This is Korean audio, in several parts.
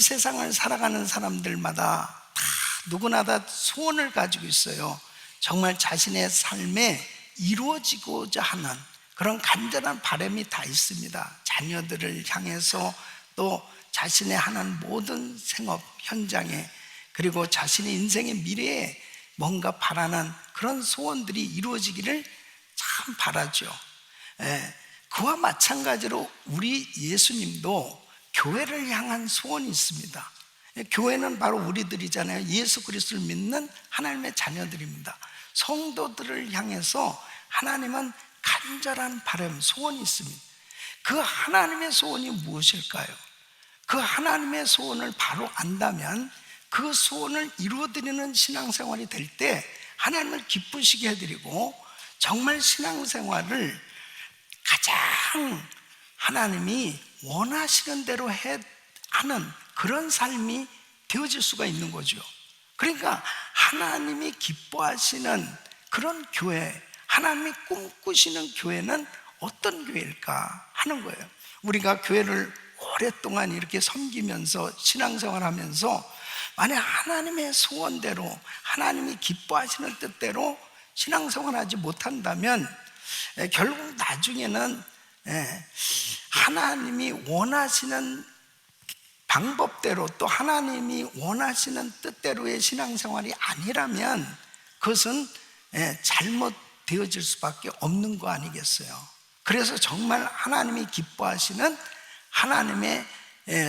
세상을 살아가는 사람들마다 다 누구나 다 소원을 가지고 있어요. 정말 자신의 삶에 이루어지고자 하는 그런 간절한 바람이 다 있습니다. 자녀들을 향해서, 또 자신의 하는 모든 생업 현장에, 그리고 자신의 인생의 미래에 뭔가 바라는 그런 소원들이 이루어지기를 참 바라죠. 그와 마찬가지로 우리 예수님도 교회를 향한 소원이 있습니다. 교회는 바로 우리들이잖아요. 예수 그리스도를 믿는 하나님의 자녀들입니다. 성도들을 향해서 하나님은 간절한 바람, 소원이 있습니다. 그 하나님의 소원이 무엇일까요? 그 하나님의 소원을 바로 안다면 그 소원을 이루어드리는 신앙생활이 될 때 하나님을 기쁘시게 해드리고, 정말 신앙생활을 가장 하나님이 원하시는 대로 하는 그런 삶이 되어질 수가 있는 거죠. 그러니까 하나님이 기뻐하시는 그런 교회, 하나님이 꿈꾸시는 교회는 어떤 교회일까 하는 거예요. 우리가 교회를 오랫동안 이렇게 섬기면서 신앙생활하면서 만약 하나님의 소원대로, 하나님이 기뻐하시는 뜻대로 신앙생활하지 못한다면 결국 나중에는 하나님이 원하시는 방법대로, 또 하나님이 원하시는 뜻대로의 신앙생활이 아니라면 그것은 잘못되어질 수밖에 없는 거 아니겠어요? 그래서 정말 하나님이 기뻐하시는 하나님의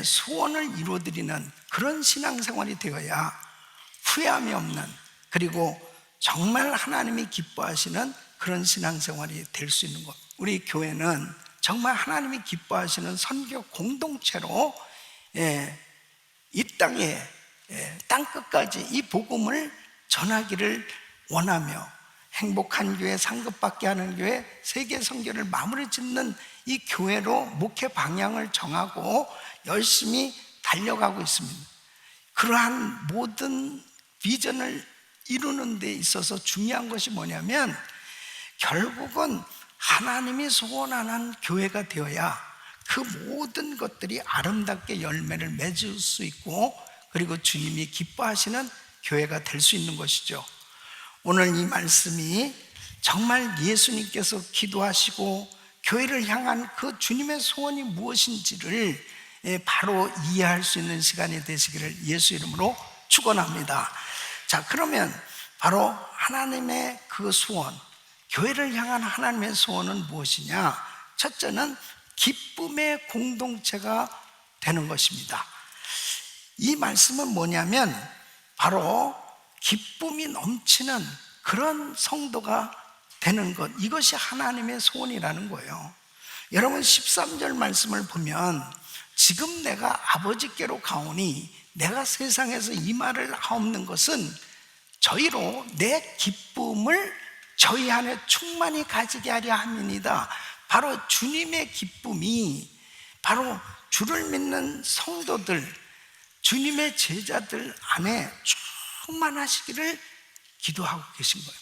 소원을 이루어드리는 그런 신앙생활이 되어야 후회함이 없는, 그리고 정말 하나님이 기뻐하시는 그런 신앙생활이 될 수 있는 것. 우리 교회는 정말 하나님이 기뻐하시는 선교 공동체로 이 땅에 땅끝까지 이 복음을 전하기를 원하며, 행복한 교회, 상급받게 하는 교회, 세계 선교를 마무리 짓는 이 교회로 목회 방향을 정하고 열심히 달려가고 있습니다. 그러한 모든 비전을 이루는 데 있어서 중요한 것이 뭐냐면, 결국은 하나님이 소원하는 교회가 되어야 그 모든 것들이 아름답게 열매를 맺을 수 있고, 그리고 주님이 기뻐하시는 교회가 될 수 있는 것이죠. 오늘 이 말씀이 정말 예수님께서 기도하시고 교회를 향한 그 주님의 소원이 무엇인지를 바로 이해할 수 있는 시간이 되시기를 예수 이름으로 축원합니다. 자, 그러면 바로 하나님의 그 소원, 교회를 향한 하나님의 소원은 무엇이냐? 첫째는 기쁨의 공동체가 되는 것입니다. 이 말씀은 뭐냐면 바로 기쁨이 넘치는 그런 성도가 되는 것, 이것이 하나님의 소원이라는 거예요. 여러분 13절 말씀을 보면, 지금 내가 아버지께로 가오니 내가 세상에서 이 말을 하옵는 것은 저희로 내 기쁨을 저희 안에 충만히 가지게 하려 함이니이다. 바로 주님의 기쁨이 바로 주를 믿는 성도들, 주님의 제자들 안에 충만하시기를 기도하고 계신 거예요.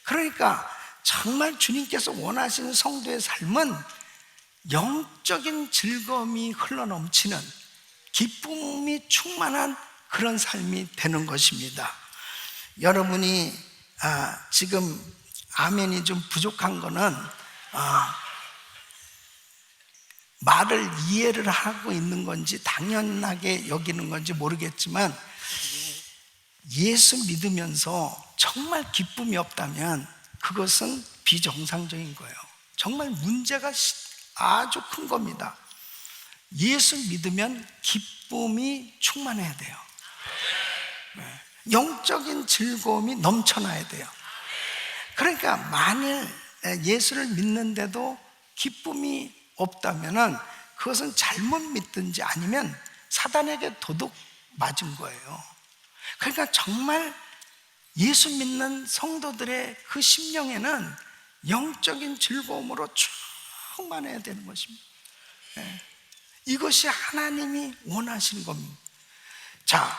그러니까 정말 주님께서 원하시는 성도의 삶은 영적인 즐거움이 흘러넘치는, 기쁨이 충만한 그런 삶이 되는 것입니다. 여러분이 지금 아멘이 좀 부족한 거는 말을 이해를 하고 있는 건지 당연하게 여기는 건지 모르겠지만, 예수 믿으면서 정말 기쁨이 없다면 그것은 비정상적인 거예요. 정말 문제가 아주 큰 겁니다. 예수 믿으면 기쁨이 충만해야 돼요. 영적인 즐거움이 넘쳐나야 돼요. 그러니까 만일 예수를 믿는데도 기쁨이 없다면 그것은 잘못 믿든지 아니면 사단에게 도둑 맞은 거예요. 그러니까 정말 예수 믿는 성도들의 그 심령에는 영적인 즐거움으로 충만해야 되는 것입니다. 이것이 하나님이 원하시는 겁니다. 자,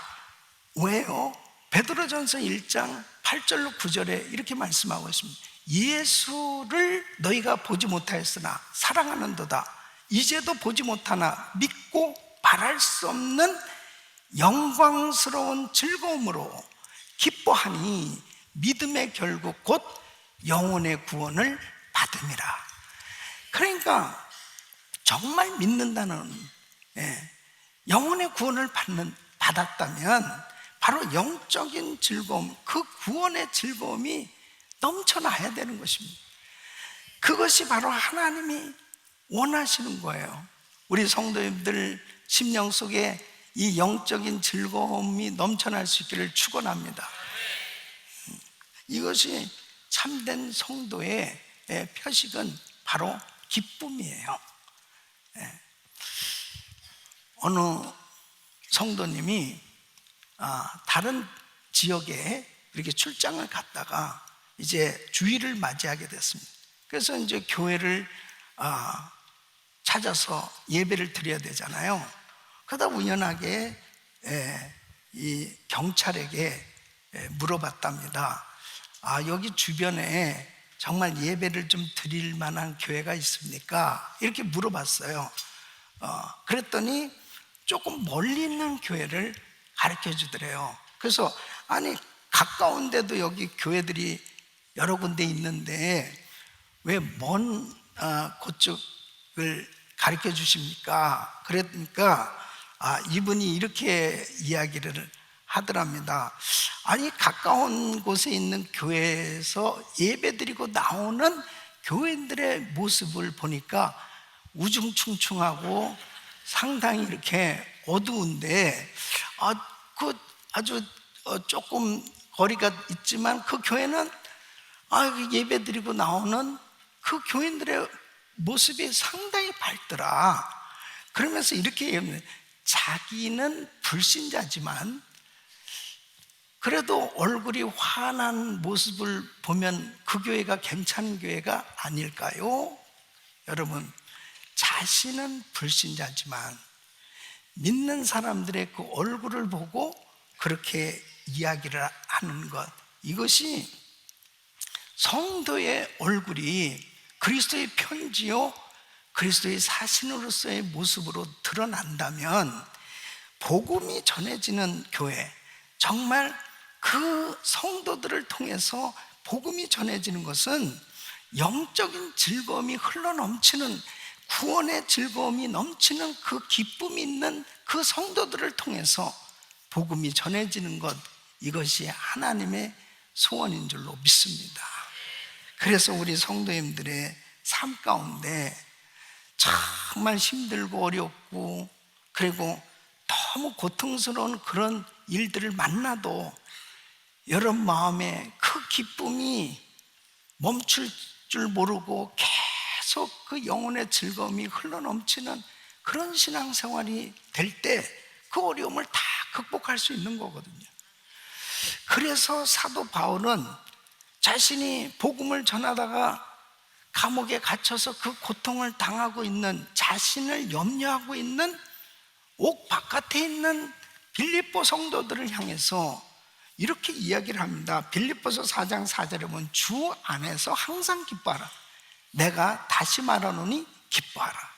왜요? 베드로전서 1장 8절로 9절에 이렇게 말씀하고 있습니다. 예수를 너희가 보지 못하였으나 사랑하는도다. 이제도 보지 못하나 믿고 말할 수 없는 영광스러운 즐거움으로 기뻐하니 믿음의 결국 곧 영혼의 구원을 받음이라. 그러니까 정말 믿는다는, 영혼의 구원을 받았다면 바로 영적인 즐거움, 그 구원의 즐거움이 넘쳐나야 되는 것입니다. 그것이 바로 하나님이 원하시는 거예요. 우리 성도님들 심령 속에 이 영적인 즐거움이 넘쳐날 수 있기를 축원합니다. 이것이 참된 성도의 표식은 바로 기쁨이에요. 어느 성도님이 다른 지역에 이렇게 출장을 갔다가 이제 주일을 맞이하게 됐습니다. 그래서 이제 교회를 찾아서 예배를 드려야 되잖아요. 그러다 우연하게 이 경찰에게 물어봤답니다. 여기 주변에 정말 예배를 좀 드릴 만한 교회가 있습니까? 이렇게 물어봤어요. 그랬더니 조금 멀리 있는 교회를 가르쳐 주더래요. 그래서 아니 가까운데도 여기 교회들이 여러 군데 있는데 왜 먼 그쪽을 가르쳐 주십니까? 그러니까 이분이 이렇게 이야기를 하더랍니다. 아니 가까운 곳에 있는 교회에서 예배드리고 나오는 교인들의 모습을 보니까 우중충충하고 상당히 이렇게 어두운데 아주 조금 거리가 있지만 그 교회는 예배드리고 나오는 그 교인들의 모습이 상당히 밝더라. 그러면서 이렇게 얘기합니다. 자기는 불신자지만 그래도 얼굴이 환한 모습을 보면 그 교회가 괜찮은 교회가 아닐까요? 여러분, 자신은 불신자지만 믿는 사람들의 그 얼굴을 보고 그렇게 이야기를 하는 것, 이것이 성도의 얼굴이 그리스도의 편지요 그리스도의 사신으로서의 모습으로 드러난다면 복음이 전해지는 교회, 정말 그 성도들을 통해서 복음이 전해지는 것은 영적인 즐거움이 흘러넘치는, 구원의 즐거움이 넘치는 그 기쁨이 있는 그 성도들을 통해서 복음이 전해지는 것, 이것이 하나님의 소원인 줄로 믿습니다. 그래서 우리 성도님들의 삶 가운데 정말 힘들고 어렵고 그리고 너무 고통스러운 그런 일들을 만나도 여러분 마음에 그 기쁨이 멈출 줄 모르고 계속 그 영혼의 즐거움이 흘러넘치는 그런 신앙생활이 될 때 그 어려움을 다 극복할 수 있는 거거든요. 그래서 사도 바울은 자신이 복음을 전하다가 감옥에 갇혀서 그 고통을 당하고 있는, 자신을 염려하고 있는 옥 바깥에 있는 빌립보 성도들을 향해서 이렇게 이야기를 합니다. 빌립보서 4장 4절에 보면 주 안에서 항상 기뻐하라. 내가 다시 말하노니 기뻐하라.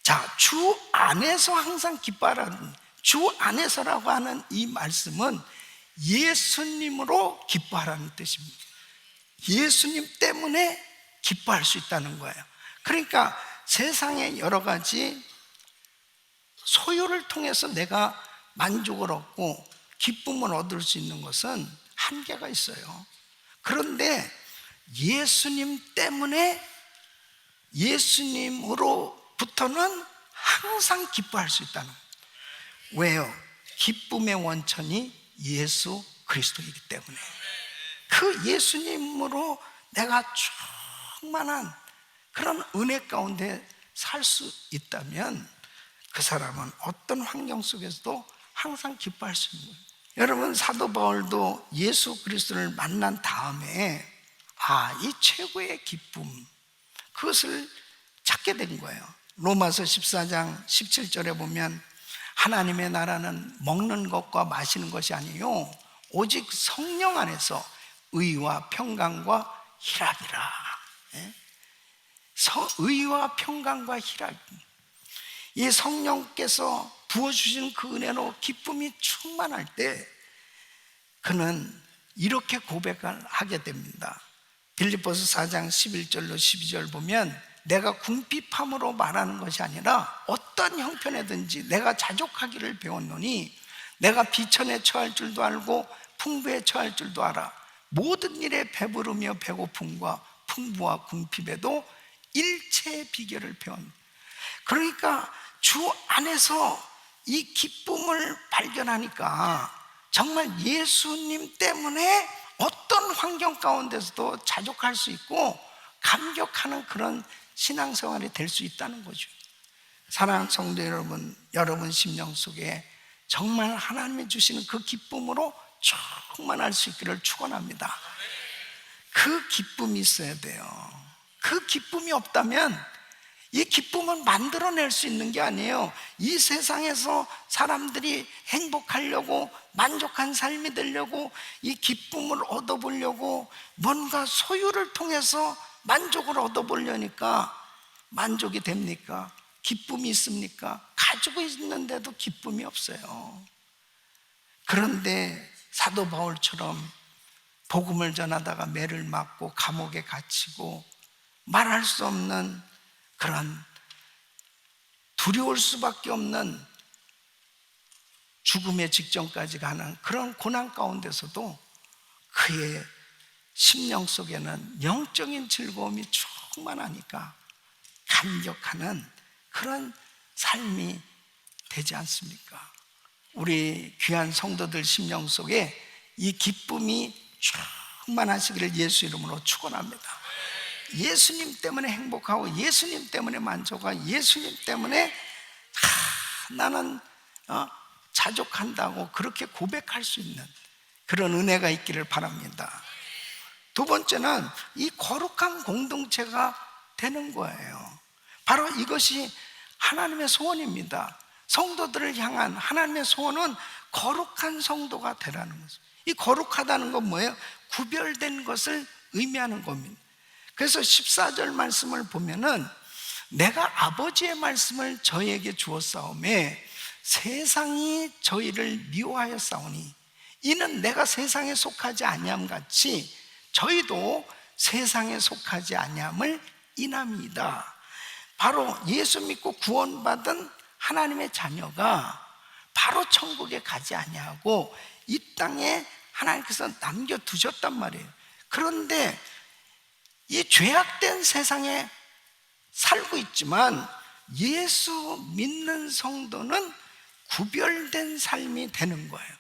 자, 주 안에서 항상 기뻐하라는, 주 안에서라고 하는 이 말씀은 예수님으로 기뻐하라는 뜻입니다. 예수님 때문에 기뻐할 수 있다는 거예요. 그러니까 세상의 여러 가지 소유를 통해서 내가 만족을 얻고 기쁨을 얻을 수 있는 것은 한계가 있어요. 그런데 예수님 때문에, 예수님으로부터는 항상 기뻐할 수 있다는 거예요. 왜요? 기쁨의 원천이 예수 그리스도이기 때문에. 그 예수님으로 내가 충만한 그런 은혜 가운데 살 수 있다면 그 사람은 어떤 환경 속에서도 항상 기뻐할 수 있는 거예요. 여러분, 사도 바울도 예수 그리스도를 만난 다음에 이 최고의 기쁨, 그것을 찾게 된 거예요. 로마서 14장 17절에 보면 하나님의 나라는 먹는 것과 마시는 것이 아니요 오직 성령 안에서 의와 평강과 희락이라. 의와 평강과 희락. 이 성령께서 부어주신 그 은혜로 기쁨이 충만할 때 그는 이렇게 고백을 하게 됩니다. 빌립보서 4장 11절로 12절 보면 내가 궁핍함으로 말하는 것이 아니라 어떤 형편에든지 내가 자족하기를 배웠노니 내가 비천에 처할 줄도 알고 풍부에 처할 줄도 알아. 모든 일에 배부르며 배고픔과 풍부와 궁핍에도 일체의 비결을 배웠노니. 그러니까 주 안에서 이 기쁨을 발견하니까 정말 예수님 때문에 어떤 환경 가운데서도 자족할 수 있고 감격하는 그런 신앙생활이 될 수 있다는 거죠. 사랑하는 성도 여러분, 여러분 심령 속에 정말 하나님이 주시는 그 기쁨으로 충만할 수 있기를 축원합니다. 그 기쁨이 있어야 돼요. 그 기쁨이 없다면 이 기쁨은 만들어낼 수 있는 게 아니에요. 이 세상에서 사람들이 행복하려고, 만족한 삶이 되려고, 이 기쁨을 얻어보려고 뭔가 소유를 통해서 만족을 얻어보려니까 만족이 됩니까? 기쁨이 있습니까? 가지고 있는데도 기쁨이 없어요. 그런데 사도 바울처럼 복음을 전하다가 매를 맞고 감옥에 갇히고 말할 수 없는 그런 두려울 수밖에 없는 죽음의 직전까지 가는 그런 고난 가운데서도 그의 심령 속에는 영적인 즐거움이 충만하니까 감격하는 그런 삶이 되지 않습니까? 우리 귀한 성도들 심령 속에 이 기쁨이 충만하시기를 예수 이름으로 축원합니다. 예수님 때문에 행복하고 예수님 때문에 만족하고 예수님 때문에 나는 자족한다고 그렇게 고백할 수 있는 그런 은혜가 있기를 바랍니다. 두 번째는 이 거룩한 공동체가 되는 거예요. 바로 이것이 하나님의 소원입니다. 성도들을 향한 하나님의 소원은 거룩한 성도가 되라는 거죠. 이 거룩하다는 건 뭐예요? 구별된 것을 의미하는 겁니다. 그래서 14절 말씀을 보면은 내가 아버지의 말씀을 저희에게 주었사오매 세상이 저희를 미워하였사오니 이는 내가 세상에 속하지 아니함 같이 저희도 세상에 속하지 아니함을 인함이다. 바로 예수 믿고 구원받은 하나님의 자녀가 바로 천국에 가지 아니하고 이 땅에 하나님께서 남겨두셨단 말이에요. 그런데 이 죄악된 세상에 살고 있지만 예수 믿는 성도는 구별된 삶이 되는 거예요.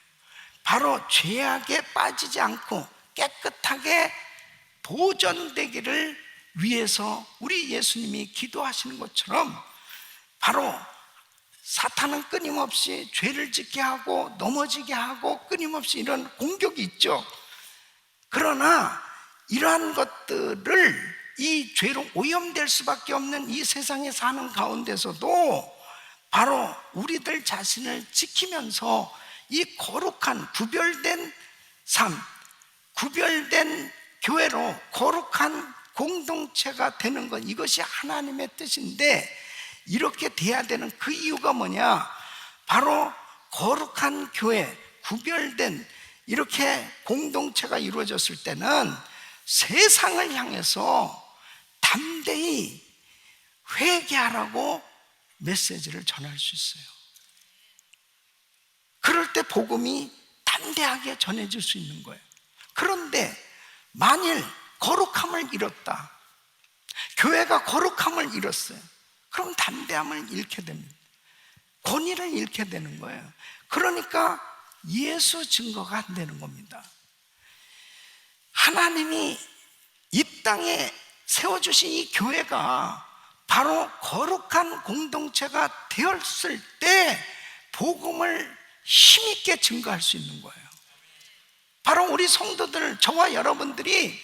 바로 죄악에 빠지지 않고 깨끗하게 보존되기를 위해서 우리 예수님이 기도하시는 것처럼 바로 사탄은 끊임없이 죄를 짓게 하고 넘어지게 하고 끊임없이 이런 공격이 있죠. 그러나 이러한 것들을 이 죄로 오염될 수밖에 없는 이 세상에 사는 가운데서도 바로 우리들 자신을 지키면서 이 거룩한 구별된 삶, 구별된 교회로 거룩한 공동체가 되는 것, 이것이 하나님의 뜻인데 이렇게 돼야 되는 그 이유가 뭐냐? 바로 거룩한 교회, 구별된 이렇게 공동체가 이루어졌을 때는 세상을 향해서 담대히 회개하라고 메시지를 전할 수 있어요. 그럴 때 복음이 담대하게 전해질 수 있는 거예요. 그런데 만일 거룩함을 잃었다, 교회가 거룩함을 잃었어요. 그럼 담대함을 잃게 됩니다. 권위를 잃게 되는 거예요. 그러니까 예수 증거가 안 되는 겁니다. 하나님이 이 땅에 세워주신 이 교회가 바로 거룩한 공동체가 되었을 때 복음을 힘있게 증거할 수 있는 거예요. 바로 우리 성도들, 저와 여러분들이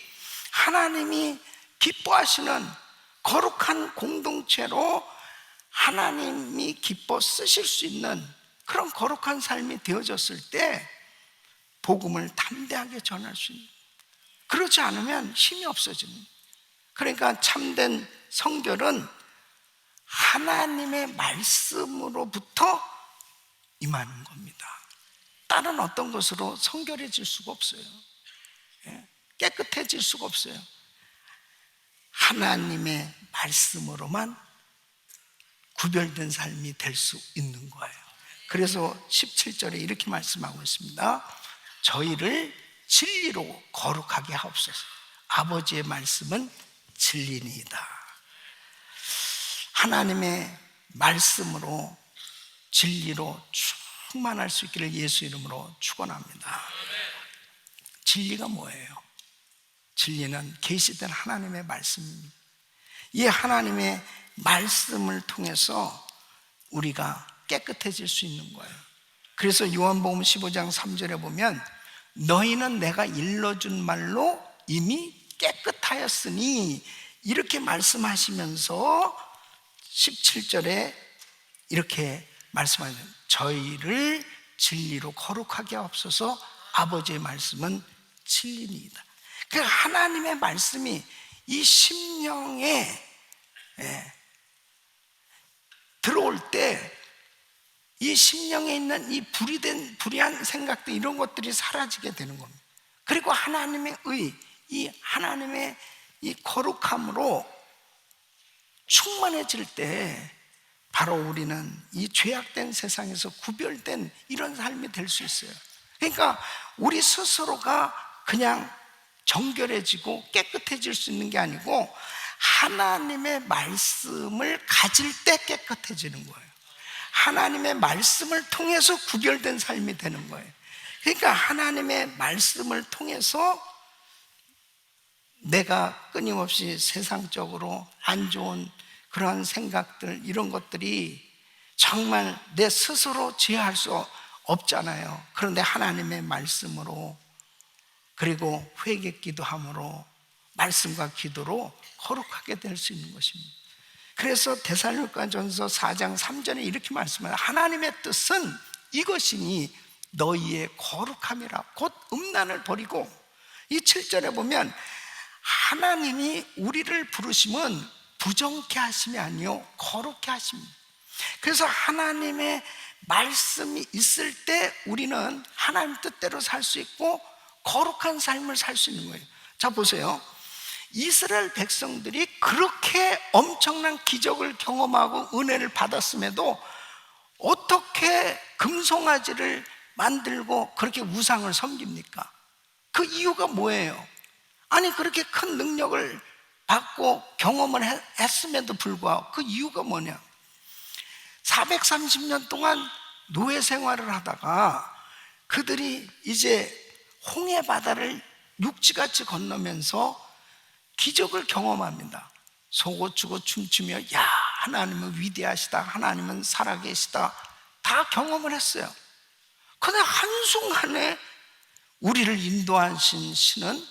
하나님이 기뻐하시는 거룩한 공동체로 하나님이 기뻐 쓰실 수 있는 그런 거룩한 삶이 되어졌을 때 복음을 담대하게 전할 수 있는, 그렇지 않으면 힘이 없어집니다. 그러니까 참된 성결은 하나님의 말씀으로부터 임하는 겁니다. 다른 어떤 것으로 성결해질 수가 없어요. 깨끗해질 수가 없어요. 하나님의 말씀으로만 구별된 삶이 될 수 있는 거예요. 그래서 17절에 이렇게 말씀하고 있습니다. 저희를 진리로 거룩하게 하옵소서. 아버지의 말씀은 진리니이다. 하나님의 말씀으로 진리로 충만할 수 있기를 예수 이름으로 축원합니다. 진리가 뭐예요? 진리는 계시된 하나님의 말씀입니다. 이 하나님의 말씀을 통해서 우리가 깨끗해질 수 있는 거예요. 그래서 요한복음 15장 3절에 보면 너희는 내가 일러준 말로 이미 깨끗하였으니 이렇게 말씀하시면서 17절에 이렇게 말씀하시는 저희를 진리로 거룩하게 하옵소서. 아버지의 말씀은 진리니이다. 그 하나님의 말씀이 이 심령에 들어올 때 이 심령에 있는 이 불의한 생각들 이런 것들이 사라지게 되는 겁니다. 그리고 하나님의 이 하나님의 이 거룩함으로 충만해질 때 바로 우리는 이 죄악된 세상에서 구별된 이런 삶이 될 수 있어요. 그러니까 우리 스스로가 그냥 정결해지고 깨끗해질 수 있는 게 아니고 하나님의 말씀을 가질 때 깨끗해지는 거예요. 하나님의 말씀을 통해서 구별된 삶이 되는 거예요. 그러니까 하나님의 말씀을 통해서 내가 끊임없이 세상적으로 안 좋은 그런 생각들 이런 것들이 정말 내 스스로 제어할 수 없잖아요. 그런데 하나님의 말씀으로 그리고 회개 기도함으로 말씀과 기도로 거룩하게 될 수 있는 것입니다. 그래서 데살로니가전서 4장 3절에 이렇게 말씀해요. 하나님의 뜻은 이것이니 너희의 거룩함이라. 곧 음란을 버리고 이 7절에 보면 하나님이 우리를 부르심은 부정케 하심이 아니요 거룩케 하십니다. 그래서 하나님의 말씀이 있을 때 우리는 하나님 뜻대로 살 수 있고 거룩한 삶을 살 수 있는 거예요. 자 보세요. 이스라엘 백성들이 그렇게 엄청난 기적을 경험하고 은혜를 받았음에도 어떻게 금송아지를 만들고 그렇게 우상을 섬깁니까? 그 이유가 뭐예요? 아니 그렇게 큰 능력을 받고 경험을 했음에도 불구하고 그 이유가 뭐냐? 430년 동안 노예 생활을 하다가 그들이 이제 홍해 바다를 육지같이 건너면서 기적을 경험합니다. 소고치고 춤추며 야 하나님은 위대하시다, 하나님은 살아계시다 다 경험을 했어요. 그런데 한순간에 우리를 인도하신 신은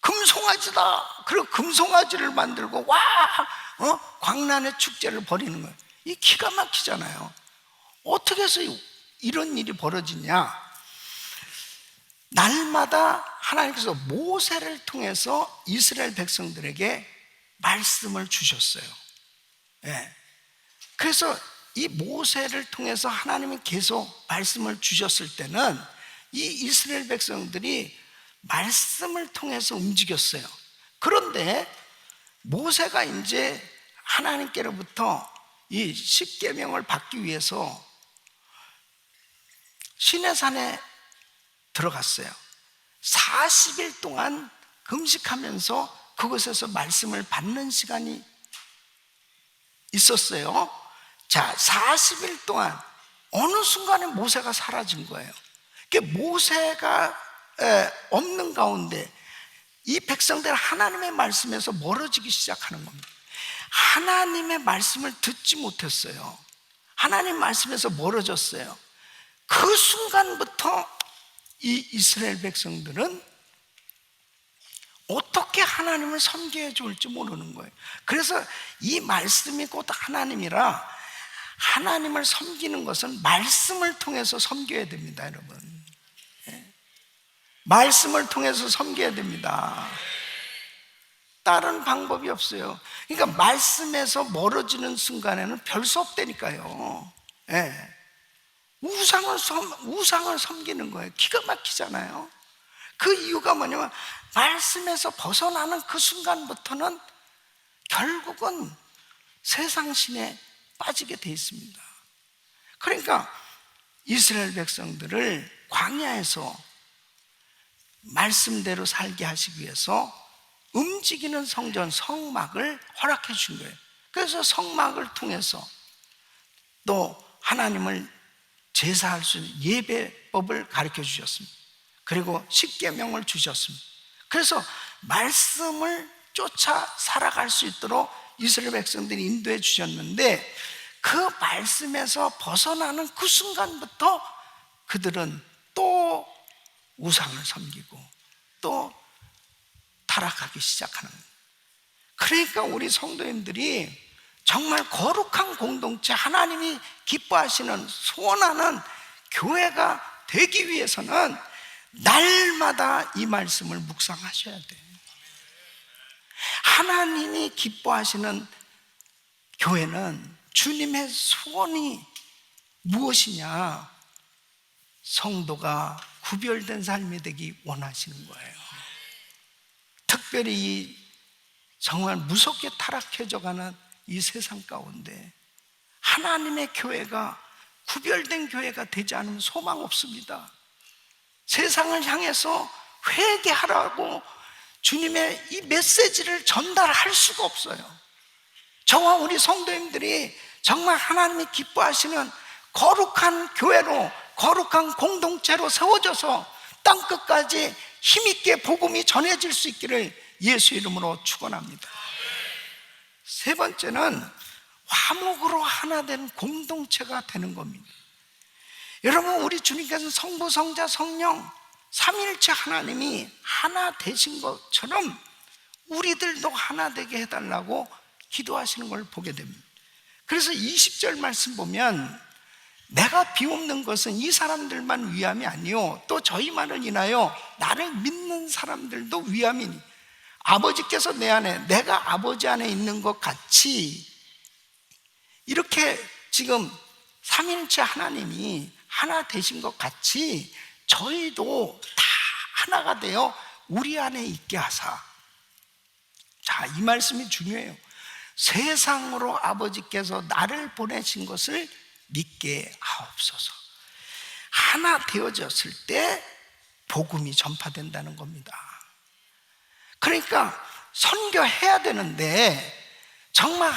금송아지다. 그리고 금송아지를 만들고 광란의 축제를 벌이는 거예요. 이 기가 막히잖아요. 어떻게 해서 이런 일이 벌어지냐? 날마다 하나님께서 모세를 통해서 이스라엘 백성들에게 말씀을 주셨어요. 그래서 이 모세를 통해서 하나님이 계속 말씀을 주셨을 때는 이 이스라엘 백성들이 말씀을 통해서 움직였어요. 그런데 모세가 이제 하나님께로부터 이 십계명을 받기 위해서 시내산에 들어갔어요. 40일 동안 금식하면서 그곳에서 말씀을 받는 시간이 있었어요. 자, 40일 동안 어느 순간에 모세가 사라진 거예요. 모세가 없는 가운데 이 백성들 하나님의 말씀에서 멀어지기 시작하는 겁니다. 하나님의 말씀을 듣지 못했어요. 하나님 말씀에서 멀어졌어요. 그 순간부터 이 이스라엘 백성들은 어떻게 하나님을 섬겨야 좋을지 모르는 거예요. 그래서 이 말씀이 곧 하나님이라 하나님을 섬기는 것은 말씀을 통해서 섬겨야 됩니다, 여러분. 말씀을 통해서 섬겨야 됩니다. 다른 방법이 없어요. 그러니까 말씀에서 멀어지는 순간에는 별 수 없다니까요. 우상을 섬기는 거예요. 기가 막히잖아요. 그 이유가 뭐냐면 말씀에서 벗어나는 그 순간부터는 결국은 세상 신에 빠지게 돼 있습니다. 그러니까 이스라엘 백성들을 광야에서 말씀대로 살게 하시기 위해서 움직이는 성전, 성막을 허락해 준 거예요. 그래서 성막을 통해서 또 하나님을 제사할 수 있는 예배법을 가르쳐 주셨습니다. 그리고 십계명을 주셨습니다. 그래서 말씀을 쫓아 살아갈 수 있도록 이스라엘 백성들이 인도해 주셨는데, 그 말씀에서 벗어나는 그 순간부터 그들은 또 우상을 섬기고 또 타락하기 시작하는 거예요. 그러니까 우리 성도님들이 정말 거룩한 공동체, 하나님이 기뻐하시는, 소원하는 교회가 되기 위해서는 날마다 이 말씀을 묵상하셔야 돼요. 하나님이 기뻐하시는 교회는 주님의 소원이 무엇이냐? 성도가 구별된 삶이 되기 원하시는 거예요. 특별히 정말 무섭게 타락해져가는 이 세상 가운데 하나님의 교회가 구별된 교회가 되지 않으면 소망 없습니다. 세상을 향해서 회개하라고 주님의 이 메시지를 전달할 수가 없어요. 저와 우리 성도님들이 정말 하나님이 기뻐하시는 거룩한 교회로, 거룩한 공동체로 세워져서 땅끝까지 힘있게 복음이 전해질 수 있기를 예수 이름으로 축원합니다. 세 번째는 화목으로 하나 된 공동체가 되는 겁니다. 여러분, 우리 주님께서는 성부, 성자, 성령 삼위일체 하나님이 하나 되신 것처럼 우리들도 하나 되게 해달라고 기도하시는 걸 보게 됩니다. 그래서 20절 말씀 보면, 내가 비옵는 것은 이 사람들만 위함이 아니요 또 저희만을 인하여 나를 믿는 사람들도 위함이니, 아버지께서 내 안에, 내가 아버지 안에 있는 것 같이, 이렇게 지금 삼위일체 하나님이 하나 되신 것 같이 저희도 다 하나가 되어 우리 안에 있게 하사. 자, 이 말씀이 중요해요. 세상으로 아버지께서 나를 보내신 것을 믿게 하옵소서. 하나 되어졌을 때 복음이 전파된다는 겁니다. 그러니까 선교해야 되는데 정말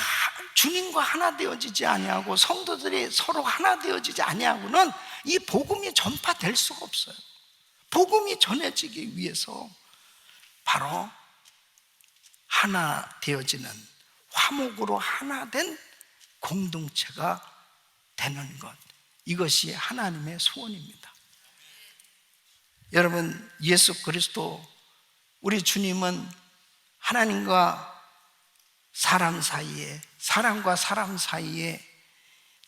주님과 하나 되어지지 아니하고 성도들이 서로 하나 되어지지 아니하고는 이 복음이 전파될 수가 없어요. 복음이 전해지기 위해서 바로 하나 되어지는, 화목으로 하나 된 공동체가 되는 것, 이것이 하나님의 소원입니다. 여러분, 예수 그리스도 우리 주님은 하나님과 사람 사이에, 사람과 사람 사이에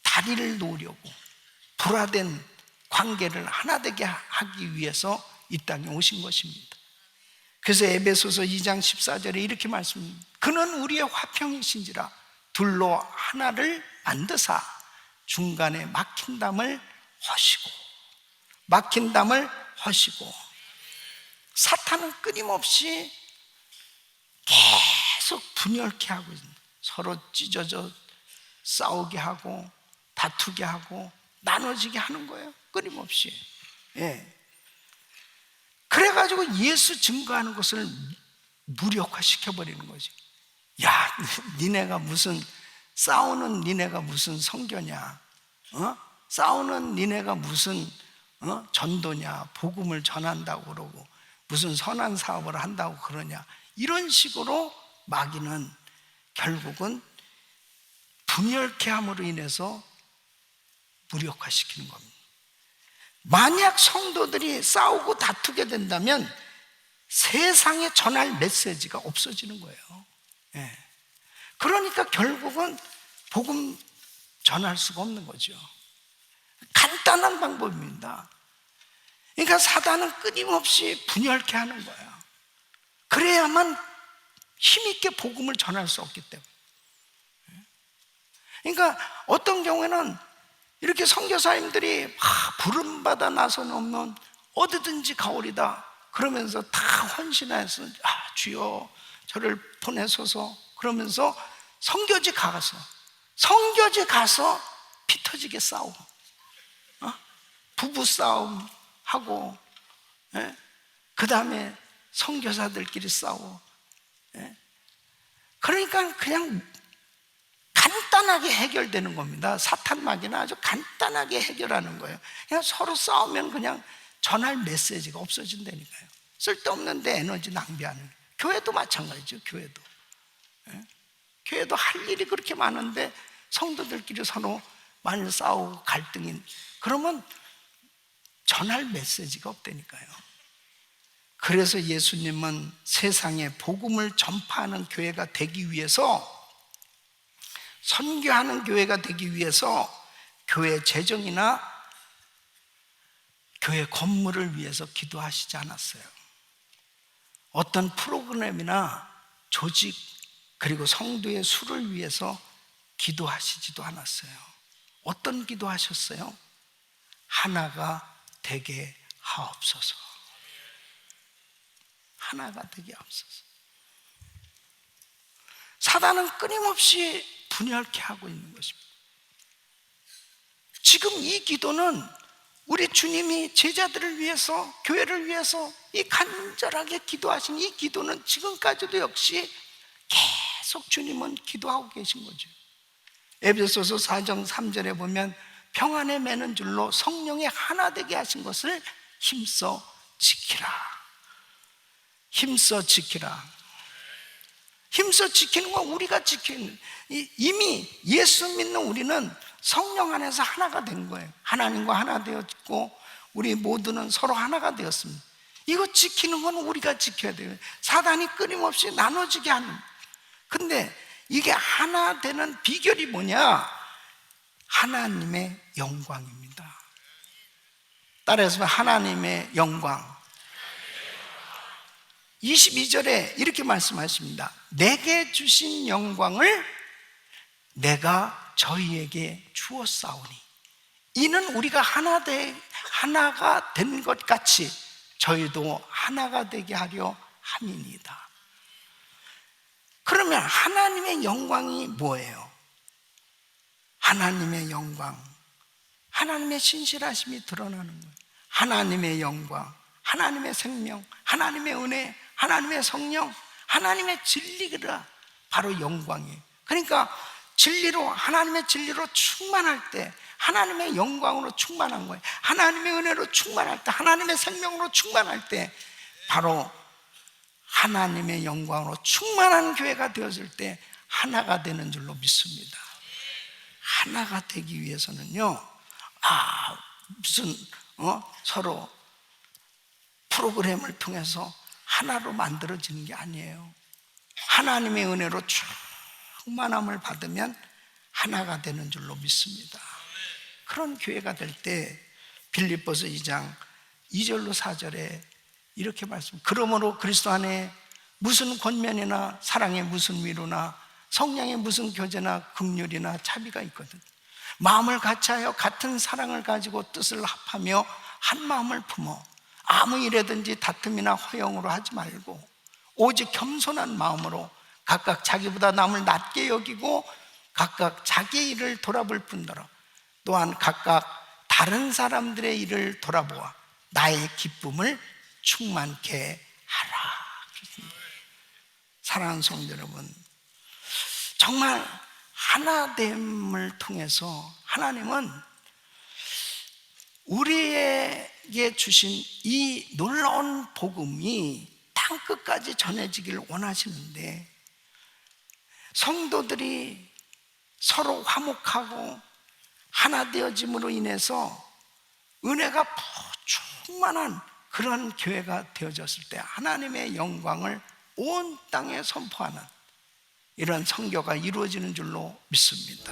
다리를 놓으려고 불화된 관계를 하나 되게 하기 위해서 이 땅에 오신 것입니다. 그래서 에베소서 2장 14절에 이렇게 말씀합니다. 그는 우리의 화평이신지라 둘로 하나를 만드사 중간에 막힌 담을 허시고. 사탄은 끊임없이 계속 분열케 하고 있는, 서로 찢어져 싸우게 하고 다투게 하고 나눠지게 하는 거예요. 끊임없이. 예. 그래가지고 예수 증거하는 것을 무력화시켜버리는 거지. 야, 니네가 무슨 싸우는, 니네가 무슨 선교냐, 싸우는 니네가 무슨 전도냐, 복음을 전한다고 그러고 무슨 선한 사업을 한다고 그러냐, 이런 식으로 마귀는 결국은 분열케 함으로 인해서 무력화시키는 겁니다. 만약 성도들이 싸우고 다투게 된다면 세상에 전할 메시지가 없어지는 거예요. 예. 그러니까 결국은 복음 전할 수가 없는 거죠. 간단한 방법입니다. 그러니까 사단은 끊임없이 분열케 하는 거예요. 그래야만 힘있게 복음을 전할 수 없기 때문에. 그러니까 어떤 경우에는 이렇게 선교사님들이 부름받아 나서놓으면 어디든지 가오리다 그러면서 다 헌신해서 주여 저를 보내소서 그러면서 선교지 가서 피 터지게 싸우고 부부 싸움 하고, 그 다음에 선교사들끼리 싸우고, 그러니까 그냥 간단하게 해결되는 겁니다. 사탄막이나 아주 간단하게 해결하는 거예요. 그냥 서로 싸우면 그냥 전할 메시지가 없어진다니까요. 쓸데없는데 에너지 낭비하는. 교회도 마찬가지죠. 교회도 할 일이 그렇게 많은데 성도들끼리 서로 많이 싸우고 갈등이, 그러면 전할 메시지가 없다니까요. 그래서 예수님은 세상에 복음을 전파하는 교회가 되기 위해서, 선교하는 교회가 되기 위해서 교회 재정이나 교회 건물을 위해서 기도하시지 않았어요. 어떤 프로그램이나 조직 그리고 성도의 수를 위해서 기도하시지도 않았어요. 어떤 기도하셨어요? 하나가 되게 하옵소서. 하나가 되게 하옵소서. 사단은 끊임없이 분열케 하고 있는 것입니다. 지금 이 기도는 우리 주님이 제자들을 위해서, 교회를 위해서 이 간절하게 기도하신 이 기도는 지금까지도 역시 계속 주님은 기도하고 계신 거죠. 에베소서 4장 3절에 보면 평안에 매는 줄로 성령의 하나 되게 하신 것을 힘써 지키라. 힘써 지키라. 힘써 지키는 건 우리가 지키는, 이미 예수 믿는 우리는 성령 안에서 하나가 된 거예요. 하나님과 하나 되었고 우리 모두는 서로 하나가 되었습니다. 이거 지키는 건 우리가 지켜야 돼요. 사단이 끊임없이 나눠지게 하는. 근데 이게 하나 되는 비결이 뭐냐? 하나님의 영광입니다. 따라서 하나님의 영광. 22절에 이렇게 말씀하십니다. 내게 주신 영광을 내가 저희에게 주었사오니 이는 우리가 하나가 된 것 같이 저희도 하나가 되게 하려 함이니이다. 그러면 하나님의 영광이 뭐예요? 하나님의 영광, 하나님의 신실하심이 드러나는 거예요. 하나님의 영광, 하나님의 생명, 하나님의 은혜, 하나님의 성령, 하나님의 진리가 바로 영광이에요. 그러니까 진리로, 하나님의 진리로 충만할 때 하나님의 영광으로 충만한 거예요. 하나님의 은혜로 충만할 때, 하나님의 생명으로 충만할 때 바로 하나님의 영광으로 충만한 교회가 되었을 때 하나가 되는 줄로 믿습니다. 하나가 되기 위해서는요, 무슨 서로 프로그램을 통해서 하나로 만들어지는 게 아니에요. 하나님의 은혜로 충만함을 받으면 하나가 되는 줄로 믿습니다. 그런 교회가 될 때 빌립보서 2장 2절로 4절에 이렇게 그러므로 그리스도 안에 무슨 권면이나 사랑의 무슨 위로나 성령의 무슨 교제나 긍휼이나 자비가 있거든. 마음을 같이하여 같은 사랑을 가지고 뜻을 합하며 한 마음을 품어 아무 일에든지 다툼이나 허영으로 하지 말고 오직 겸손한 마음으로 각각 자기보다 남을 낮게 여기고 각각 자기의 일을 돌아볼 뿐더러 또한 각각 다른 사람들의 일을 돌아보아 나의 기쁨을 충만케 하라. 사랑하는 성도 여러분, 정말 하나됨을 통해서 하나님은 우리에게 주신 이 놀라운 복음이 땅끝까지 전해지기를 원하시는데, 성도들이 서로 화목하고 하나 되어짐으로 인해서 은혜가 충만한 그런 교회가 되어졌을 때 하나님의 영광을 온 땅에 선포하는 이런 선교가 이루어지는 줄로 믿습니다.